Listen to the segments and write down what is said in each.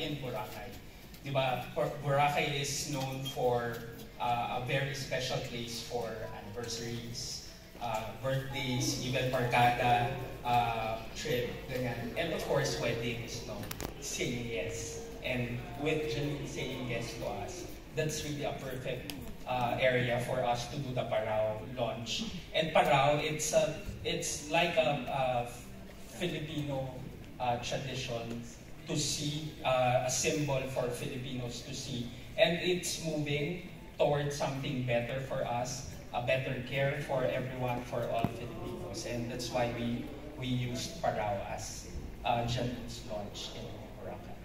in Boracay. Diba, Boracay is known for a very special place for anniversaries, birthdays, even barkada, trip, ganyan. And of course, weddings, no? Saying yes. And with Janine saying yes to us, that's really a perfect area for us to do the Parao launch. And Parao, it's like a Filipino tradition to see, a symbol for Filipinos to see. And it's moving towards something better for us, a better care for everyone, for all Filipinos. And that's why we used Parao as Janine's launch in Boracay.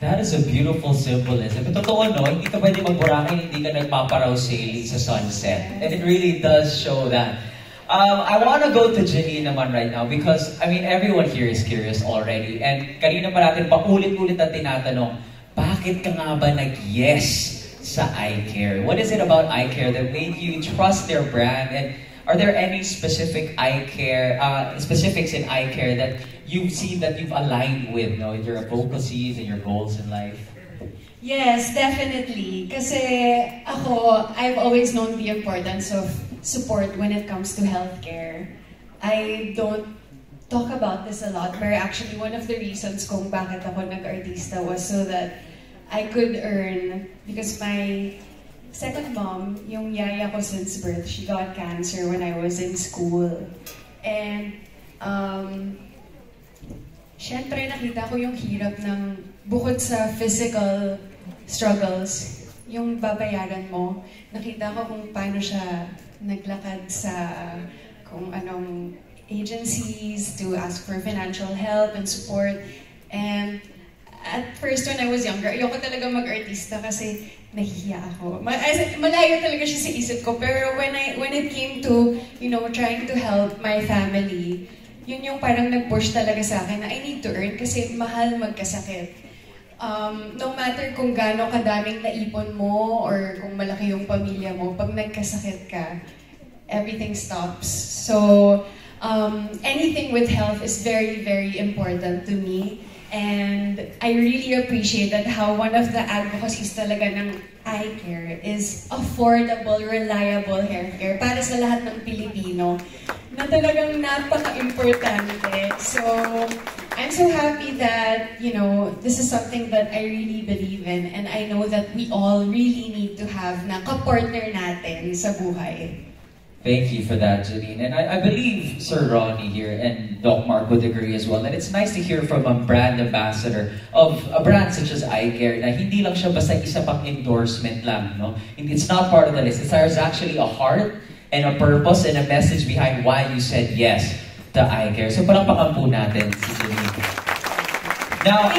That is a beautiful symbolism. But totoo, no? Hindi ka pwede mag-Boracay, hindi ka nagpaparaw sailing sa sunset. And it really does show that. I want to go to Janine naman right now because, I mean, everyone here is curious already. And kanina pa natin paulit-ulit na tinatanong, bakit ka nga ba nag-yes sa iCare? What is it about iCare that made you trust their brand? And are there any specific specifics in iCare that you've seen that you've aligned with, no, your advocacies and your goals in life? Yes, definitely. Kasi ako, I've always known the importance of support when it comes to healthcare. I don't talk about this a lot, but actually one of the reasons kung bakit ako nag-artista was so that I could earn, because my second mom, yung yaya ko since birth, she got cancer when I was in school. And syempre nakita ko yung hirap ng, bukod sa physical struggles, yung babayaran mo, nakita ko kung paano siya naglakad sa kung anong agencies to ask for financial help and support. And at first, when I was younger, ayoko talaga mag-artista kasi nahihiya ako. Malayo talaga siya sa isip ko. Pero when it came to, you know, trying to help my family, yun yung parang nag-push talaga sa akin na I need to earn kasi mahal magkasakit. No matter kung gaano kadaming naipon mo or kung malaki yung pamilya mo, pag nagkasakit ka, everything stops. So, anything with health is very, very important to me. And I really appreciate that how one of the advocacies talaga ng iCare is affordable, reliable healthcare para sa lahat ng Pilipino na talagang napaka-importante. So, I'm so happy that, you know, this is something that I really believe in and I know that we all really need to have na kapartner natin sa buhay. Thank you for that, Janine. And I believe Sir Ronnie here and Doc Mark would agree as well. And it's nice to hear from a brand ambassador of a brand such as iCare na hindi lang siya basta isa pang endorsement lang, no? It's not part of the list. There's actually a heart and a purpose and a message behind why you said yes to iCare. So palakpakan po natin si Janine. Now,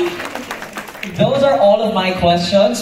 those are all of my questions.